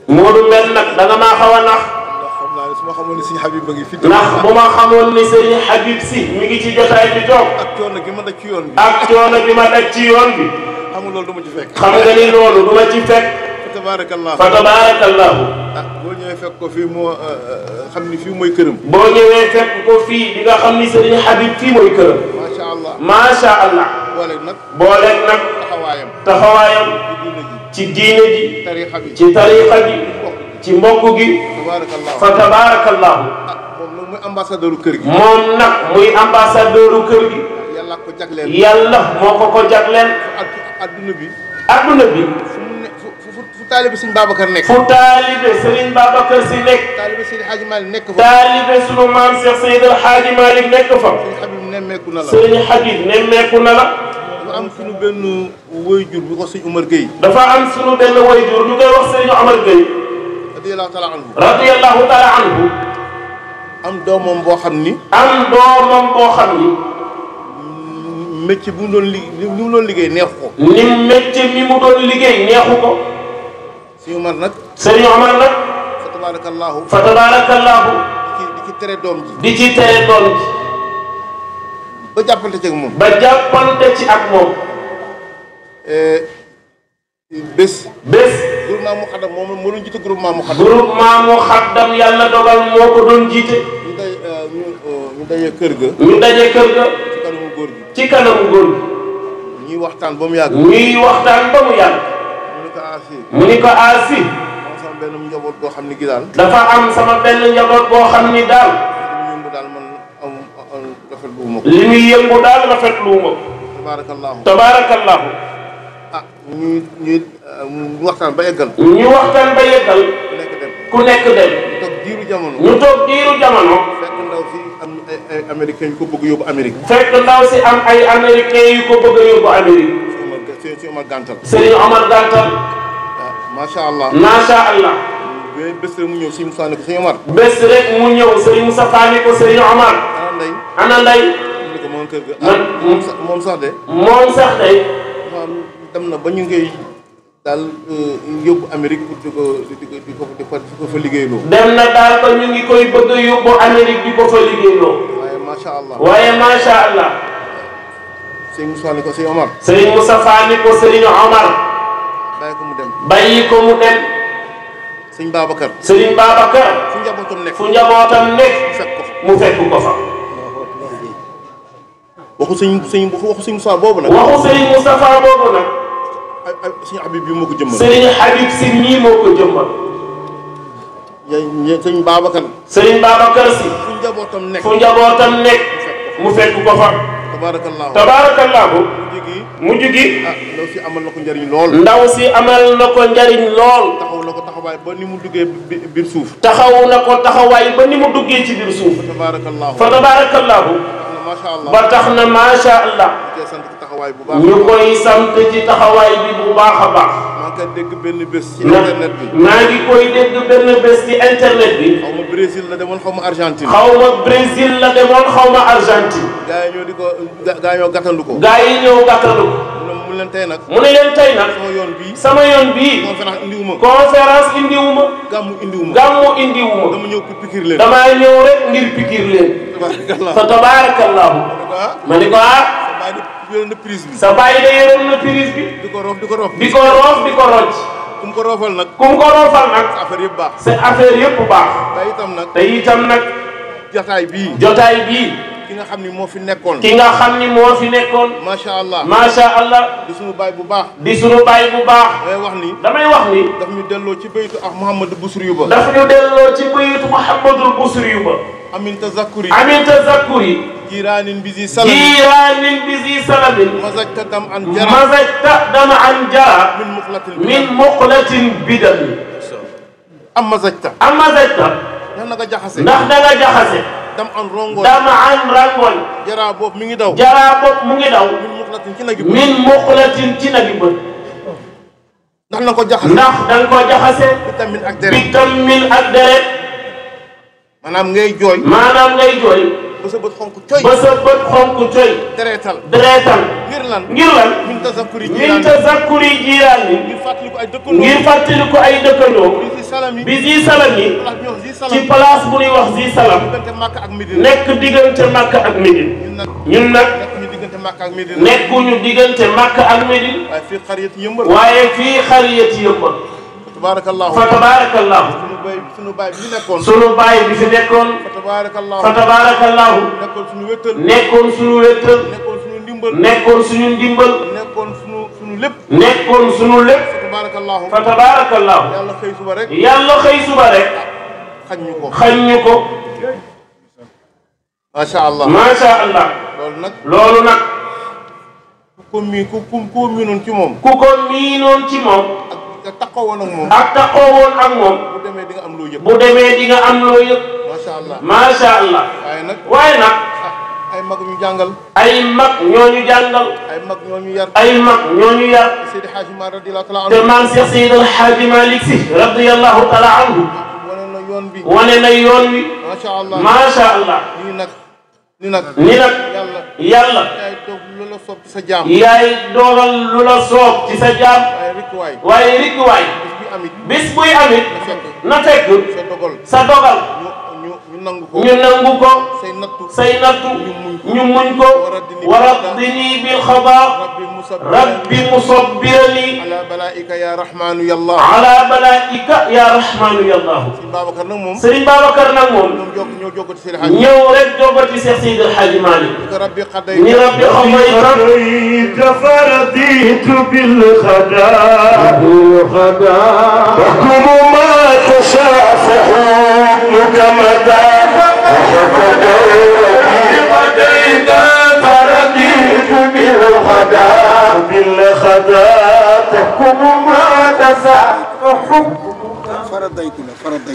Modou Mbène nag da nga maa xaw a nax. xam naa ne su ma xamoon ni Serigne Habib ba ngi fi. ndax bu ma xamoon ni Serigne Habib si mi ngi ci jotaay bi toog. ak coono gi ma daj ci yoon bi. ak coono bi ma daj ci yoon bi. xam nga loolu du ma ci fekk. xam nga ni loolu du ma ci fekk. fa tabarakallahu. fa tabarakallahu. boo ñëwee fekk ko fii moo xam ni fii mooy këram. boo ñëwee fekk ko fii di nga xam ni Serigne Habib fii mooy këram. macha allah. macha allah. booleeg nag. booleeg nag. taxawaayam. taxawaayam. ci diine ji. tariixa bi. ci tariixa bi. ci mbokk gi. tabarakallahu. fa tabarakallahu. moom nag muy ambassadeur kër gi. moom nag muy ambassadeur kër gi. yàlla ko jagleel. yàlla moo ko jagleel. adduna bi. adduna bi. fu taalibe Serigne Babacar nekk. fu taalibe Serigne Babacar si nekk. taalibe Seydi Hadji Malick nekk fa. taalibe sunu maam Cheikh Seydi El Hadji Malick nekk fa. Serigne Habib nemmeeku na la. Serigne Habib nemmeeku na la. dafa am sunu benn waajur bu ko Serigne Omar Gueye. dafa am sunu benn waajur ñu koy wax Serigne Omar Gueye. radiyallahu taala anhu. radiyallahu taala anhu. am doomam boo xam ni. am doomam boo xam ni. métier bu mu doon liggéey neexu ko. ni métier mi mu doon liggéey neexu ko. Serigne Omar nag. Serigne Omar nag. fa tabarakallahu. fa tabarakallahu. di ci tere doom ji. di ci tere doom ji. ba jàppante ci ak moom. ba jàppante ci ak moom. bés. groupement mu xaddam moom moo doon jiite groupement mu xaddam. groupement mu xaddam yàlla dogal moo ko doon jiite. ñu daje kër ga. ñu daje kër ga. ci kanamu góor gi. ci kanamu góor gi. ñuy waxtaan ba mu yàgg. ñuy waxtaan ba mu yàgg. mu ni ko aasi. sama benn njaboot boo xam ni gi daal. dafa am sama benn njaboot boo xam ni daal. li muy yëngu daal rafetluwuma ko. tabarakallahu. tabarakallahu. ñuy waxtaan ba yeggal. ñu waxtaan ba yeggal. ku nekk dem. ñu toog diiru jamono. ñu toog diiru jamono. fekk ndaw si am ay américains yu ko bëgg yóbbu Amérique. fekk ndaw si am ay américains yu ko bëgg yóbbu Amérique. Serigne Omar Gantal. Serigne Omar Gantal. macha allah. macha allah. bés rek mu ñëw Serigne Moussa ne ko Serigne Omar. bés rek mu ñëw Serigne Moussa Fane ko Serigne Omar. ana Ndeye. ana Ndeye. mu ko moom kër ga. moom sax de. moom sax de. dem na ba ñu ngay daal yóbbu Amérique pour di ko fa liggéeyloo. dem na daal ba ñu ngi koy bëgg a yóbbu Amérique di ko fa liggéeyloo. waaye macha allah. waaye macha allah. Serigne Moussa ne ko Serigne Omar. Serigne Moussa Fane ko Serigne Omar. bàyyi ko mu dem. bàyyi ko mu dem. Serigne Babacar. Serigne Babacar. fu njabootam nekk. fu njabootam nekk. mu fekk ko fa. waxu Serigne Moussa boobu nag. waxu Serigne Moustapha boobu nag. Serigne Habib bi moo ko jëmmal. Serigne Habib si nii moo ko jëmmal. Serigne Babacar. Serigne Babacar si. fu njabootam nekk. fu njabootam nekk. mu fekk ko fa. tabarakallahu. tabarakallahu. mujj gi. ndaw si amal na ko njariñ lool. ndaw si amal na ko njariñ lool. taxaw na ko taxawaay ba ni mu duggee biir suuf. taxaw na ko taxawaay ba ni mu duggee ci biir suuf. tabarakallahu. fa tabarakallahu. macha allah. ba tax na macha allah. ñu koy sant ci taxawaay bi bu baax a baax. maa ngi koy dégg benn bés ci internet bi. maa ngi koy dégg benn bés ci internet bi. xaw ma Brésil la demoon xaw ma Argentine. xaw ma Brésil la demoon xaw ma Argentine. gaa yi ñëw di ko gaa yi ñëw gàttandu ko. gaa yi ñëw gàttandu ko. mu leen tey nag. mu ne leen tey nag. sama yoon bii. sama yoon bii. conférence indiwuma. conférence indiwuma. gàmmu indiwuma. gàmmu indiwuma. dama ñëw pour pikir leen. damaa ñëw rek ngir pikir leen. fa tabaarakallahu. ma ni ko yoroon na prise bi. sa bàyyi de yoroon na prise bi. di ko roof di ko roof. di ko roof di ko rocc. ku mu ko roofal nag. ku mu ko roofal nag. sa affaire yëpp baax. sa affaire yëpp baax. te itam nag. te itam nag. jotaay bii. jotaay bii. ki nga xam ni moo fi nekkoon. ki nga xam ni moo fi nekkoon. macha allah. macha allah. di sunu baay bu baax. di sunu baay bu baax. damay wax ni. daf ñu delloo ci baytu ak Mouhamadou Bousri ba. daf ñu delloo ci baytu Mouhamadou Bousri ba. amin tazakkuri. amin tazakkuri. jiraanin bizi salamin. jiraanin bizi salamin. mazajta dam an jara. mazajta dam an jara. min muqlatin bidami. am mazajta. am mazajta. ndax da nga jaxase. ndax da nga jaxase. dam an rongoñ. dam an rangoñ. jaraa boobu mi ngi daw. jaraa boobu mu ngi daw. min muqlatin ci nagi bët. min muqlatin ci nagi bët. ndax na ko jaxase. ndax da nga ko jaxase. vitamin ak deret. vitamin ak deret. maanaam ngay jooy. maanaam ngay jooy. ba sa bët xonk coy. ba sa bët xonk coy. deretal. deretal. ngir ngir lan min tazakkuri jiiraani ngir fàttaliku ay dëkkandoo bi zi salami ci place bu ñuy wax zi salam nekk diggante Makka ak Médine ñun nag nekkuñu diggante Makka ak Médine waaye fii xariyati Yëmbal fa tabarakallahu sunu baay bi fi nekkoon fa tabarakallahu nekkoon sunu wéttal nekkoon suñu ndimbal nekkoon sunu lépp fa tabarakallahu yàlla xëy suba rek xañ ñu ko macha allah loolu nag ku ko miinoon ci moom ak taxawoon ak moom bu demee di nga am loo yëg macha allah waaye nag ay mag ñu jàngal ay mag ñooñu jàngal ay mag ñooñu yar Seydi Hadji Malick radiyallahu ta'ala anhu te maam Cheikh Seydi El Hadji Malick Sy radiyallahu ta'ala anhu wane na yoon wi macha allah ni nag yàlla yaay dogal lu la soob ci sa jaam waaye rikk waay bis buy amit na fekk sa dogal ñu nangu ko say nattu ñu muñ ko waraddini bil xadaa rabbi musabbirani ala balaika ya rahmanu yallah Serigne Babacar nag moom ñëw rek joggati Cheikh Seydi El Hadji Malick ni rabbi xadayta faraditu bil xadaa waxkumu ma tashafahu mukamada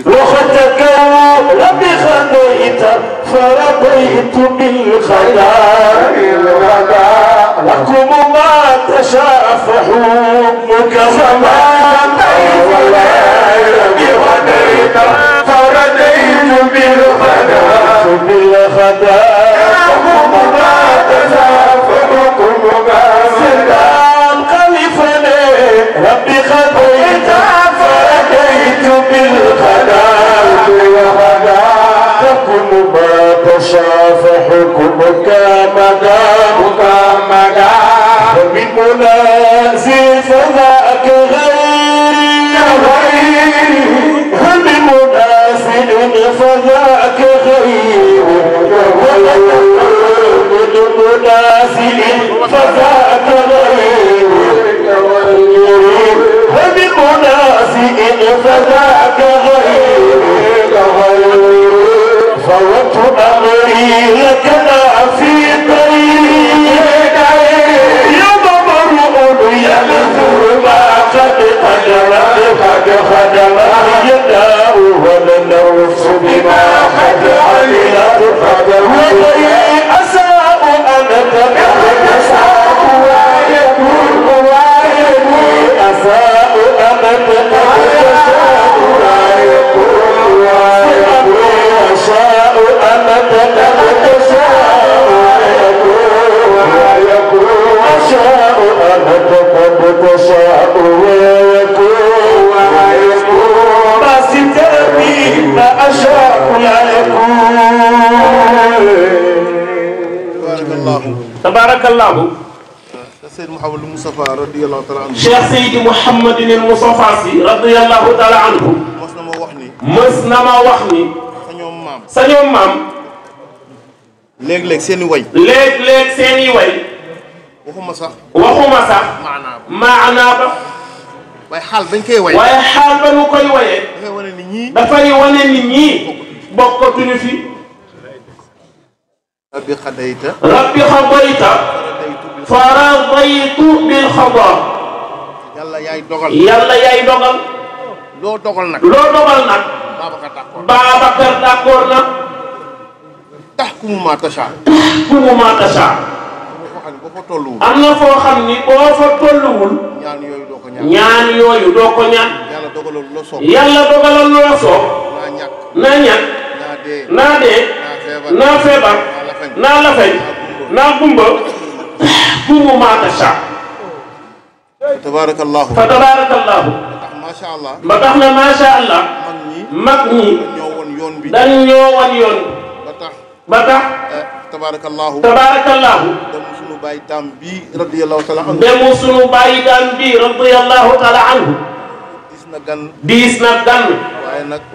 وخدك ربي خديت فرضيت بالخيار لكم ما تشافح حكمك فما ربي خديت فرضيت بالخيار لكم ما تشافح حكمك سلام خليفني ربي خديت بالخلاق تكن ما تشاف حكمك مدامك ومن منازل فذاك غير من منازل فذاك غير من منازل فذاك غير ومن منازل فذاك غير فوت أمري لك لا في طريق يوم مرء يذكر ما قد خدم يداه والنفس بما قد عملت وإن أساء أنا أساء ويكون أساء أنا أشاء أنا تشاء ويكون بس تأتي ما أشاء يكون تبارك الله سيد محمد المصطفى رضي الله تعالى عنه Cheikh Seydi Mouhamadin el Moustapha Sy radiyallahu ta'ala anhu mës na ma wax ni sa ñoom maam léeg-léeg seeni way waxuma sax maanaa ba waaye xaal bañ koy way waaye xaal ba ñu koy waye dafay wane ni ñii bokkatuñu fi rabbi xadayta faradaytu bil xadaa yàlla yaay dogal loo dogal nag Babacar d'accord na taxkumu ma tasha am na foo xam ni boo fa tolluwul ñaan yooyu doo ko ñaan yàlla dogalal lu la soob naa ñàkk naa dee naa feebar naa lafañ naa gumba tahkumu ma tasha. tabarakallahu. fa tabarakallahu. macha allah. ba tax na macha allah. mag ñi. ñoo woon yoon bi. dañ ñoo wan yoon. ba tax. tabarakallahu. tabarakallahu. dem sunu baay daam bi radiyallahu taala anhu. dem sunu baay daam bi radiyallahu taala anhu. diis na gan.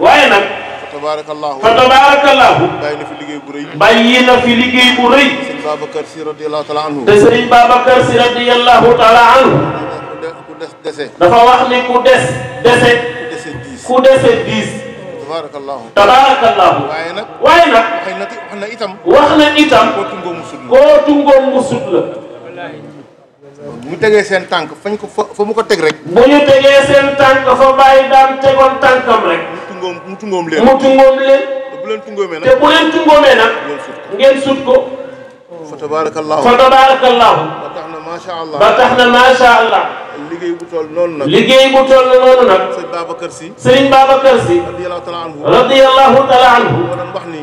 waaye nag. tabarakallahu. fa tabarakallahu. bàyyi na fi liggéey bu rëy. bàyyi na fi liggéey bu rëy. sëriñ Babacar Si radiyallahu taala anhu. te sëriñ Babacar Si radiyallahu taala anhu. ku dese. dafa wax ni ku dese. ku dese diis. tabarakallahu. tabarakallahu. waaye nag. wax na itam. kootu ngoom mu sut la. mu tegee seen tànk fañ ko fa mu ko teg rek. bu ñu tegee seen tànk fa bàyyi daam tegoon tànkam rek. mu tungoom leen. te bu leen tungoomee nag. ngeen sut ko. fa tabarakallahu. fa tabarakallahu. ba tax na macha allah. ba tax na macha allah. liggéey bu toll noonu nag. liggéey bu toll noonu nag. sëriñ Babacar Si. sëriñ Babacar Si. radiyallahu taala anhu. radiyallahu taala anhu.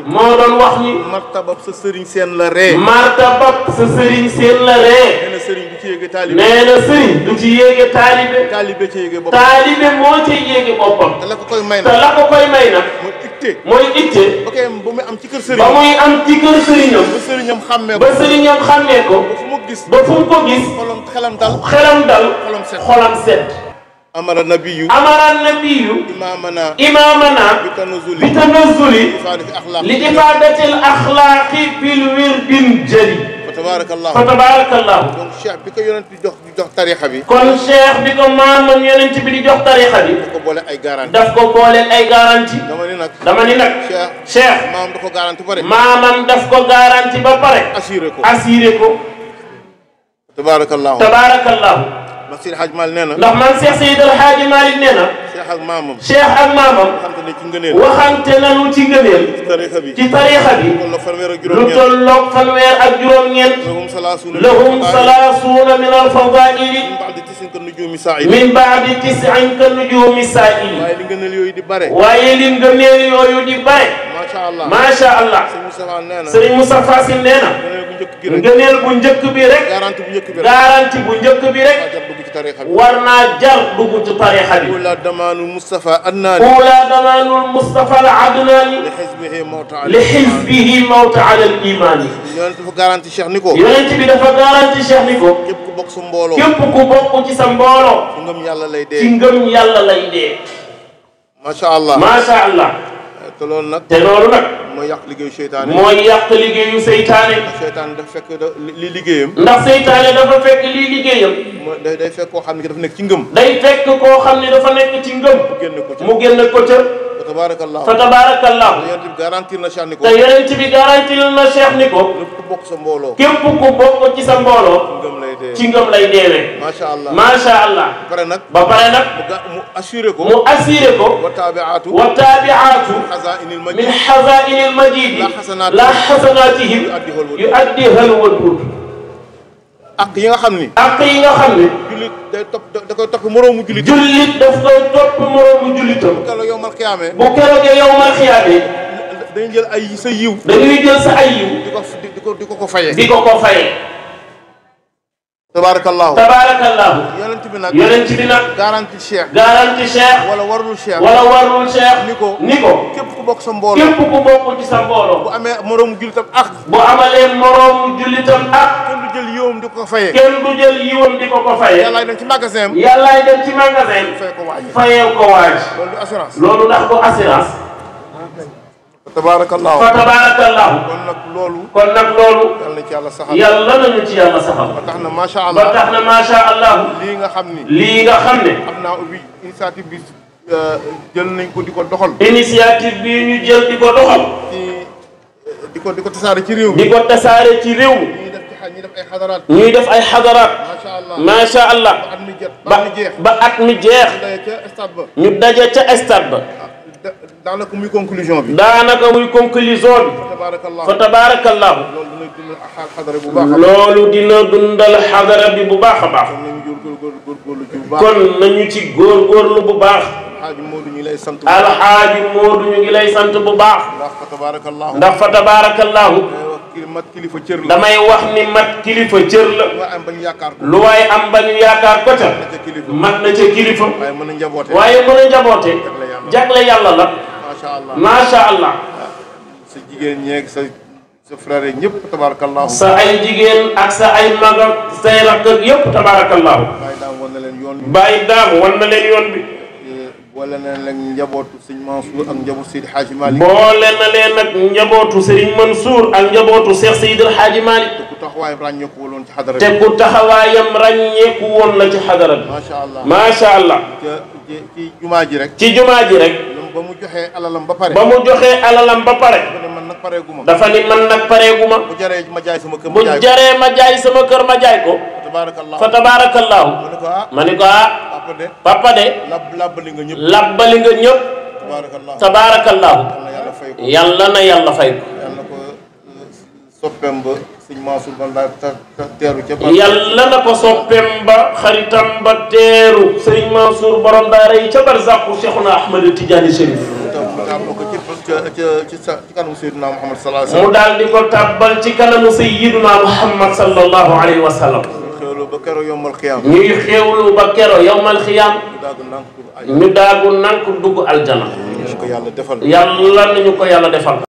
moo doon wax ni. martabab sa sëriñ seen la ree. martabab sa sëriñ seen la ree. nee na sëriñ du ci yéege taalibe. nee na sëriñ du ci yéege taalibe. taalibe ci yéege boppam. taalibe moo ci yéege boppam. te la ko koy may nag. te la ko koy may nag. mooy itte. ba kay ba muy am ci kër sëriñ. ba muy am ci kër sëriñam. ba sëriñam xàmmee ko. ba sëriñam xàmmee ko. ba fu mu gis. ba fu mu ko gis. xelam dal. xolam set. amara nabiyu. imaamana. bi tanazzuli. li ifaadatil axlaaqi bil wirdin jëli. fa tabarakallahu. fa tabarakallahu. donc cheikh bi ko yonent bi jox tarixa bi. kon cheikh bi ko maamam yonent bi di jox tarixa bi. daf ko boole ay garanti. daf ko boole ay garanti. dama ni nag. cheikh. maamam daf ko garanti ba pare. maamam daf ko garanti ba pare. assuré ko. tabarakallahu. tabarakallahu. ndax Seydi Hadj Malick nee na. ndax man Cheikh Seydi El Hadji Malick nee na. Cheikh ak maamam. Cheikh ak maamam. waxante nañu ci ngëneel. ci tariixa bi. lu tolloog fanweer ak juróom-ñeent. lahum salaasuuna min al-fadaa'ili. min ba'di tis'in ka nujuumi saa'ili. waaye li ngëneel yooyu di bare. macha allah. Serigne Moustapha Sy nee na. ngëneel bu njëkk bi rek. garanti bu njëkk bi rek. war naa jar dugg ci tariixa bi. ula damaanul Mustafa Adnaani. li xisbihi mawta ala al imaani. yonent dafa garanti Cheikh ni ko. yonent bi dafa garanti Cheikh ni ko. képp ku bokk sa mbooloo. képp ku bokk ci sa mbooloo. ci ngëm yàlla lay dee. ci ngëm yàlla lay dee. macha allah. macha allah. te loolu nag. mooy yàq liggéeyu seytaane. mooy yàq liggéeyu seytaane. seytaane dafa fekk li liggéeyam. ndax seytaane dafa fekk lii liggéeyam. day fekk koo xam ne dafa nekk ci ngëm. day fekk koo xam ne dafa nekk ci ngëm. mu génn ko ca. fa tabarakallah. fa tabarakallah. te yonent bi garantir na Cheikh ni ko. te yonent bi garantir na Cheikh ni ko. képp ku bokk sa mbooloo. képp ku bokk ci sa mbooloo. ci ngëm lay deewee. macha allah. macha allah. ba pare nag. mu assuré ko. wa taabi'aatu. min xazaa'inil majiid. la xasanaatihim yu'addihal waduud. ak yi nga xam ni. jullit da koy topp moroomu jullitam. jullit daf koy topp moroomu jullitam. bu keroog yowmal xiyaame. dañuy jël ay sa yiw. dañuy jël sa ay yiw. di ko fayee. tabarakallahu. yonent bi nag. garanti Cheikh. wala warul Cheikh. ni ko. képp ku bokk sa mbooloo. bu amee moroomu jullitam ak. kenn du jël yiwam di ko ko fayee. yàllaay dem ci magasin am. fayee ko waaj. loolu du assurance. loolu ndax ko assurance. tabarakallahu. kon nag loolu. yàlla nañu ci yàlla saxal. ba tax na macha allah. lii nga xam ne. am naa ubbi initiative bi jël nañ ko di ko doxal. initiative bi ñu jël di ko doxal. di ko tasaare ci réew mi. ñuy def ay xadaraat. macha allah. ba at mi jeex. ñu daje ca stade ba. daanaka muy conclusion bi. fa tabarakallahu. loolu dina dundal xadara bi bu baax a baax. kon nañu ci góorgóorlu bu baax. alxaaji Moodu ñu ngi lay sant. alxaaji Moodu ñu ngi lay sant bu baax. ndax fa tabarakallahu. ndax fa tabarakallahu. mat kilifa cër la. damay wax ni mat kilifa cër la. lu waay am ba ñu yaakaar ko ca. mat na ca kilifa. waaye mën a njaboote. jagle yàlla la. macha allah. sa jigéen ñeeg sa frère ñëpp tabarakallahu. sa ay jigéen ak sa ay mag ak say rakk ak yëpp tabarakallahu. bàyyi daam wan na leen yoon bi. bàyyi daam wan na leen yoon bi. boole na leen njabootu sëñ Mansour ak njabootu Seydi Hadji Malick. boole na leen nag njabootu Serigne Mansour ak njabootu Cheikh Seydi Hadji Malick. te ku taxawaayam ràññeeku woon ci xadara bi. te ku taxawaayam ràññeeku woon la ci xadara bi. macha allah macha allah. ci jumaa ji rek. ci jumaa ji rek. ba mu joxee alalam ba pare. ba mu joxee alalam ba pare. dafa ni man nag pareeguma. bu jaree ma jaay sama kër bu jaree ma jaay sama kër ma jaay ko. fa tabaarakallaahu. ma ni ko papa de. labbali nga ñëpp. labbali nga ñëpp. tabaarakallaahu. yàlla na yàlla fay ko. yàlla ko soppeem ba sëñ Mansour ba la teeru ca. yàlla na ko soppeem ba xaritam ba teeru sëñ Mansour borom daara yi ca barzaqu Cheikhuna Ahmad Tidiane Chérif. ci kanamu Seydina Muhammad sallallahu alayhi wa sallam. mu daal di ko tàbbal ci kanamu Seydina Muhammad sallallahu alayhi wa sallam. xewlu ba kero yowmal xiyaam. ñuy xewlu ba kero yowmal xiyaam. ñu daagu nank dugg aljana. yàlla nañu ko yàlla defal. yàlla nañu ko yàlla defal.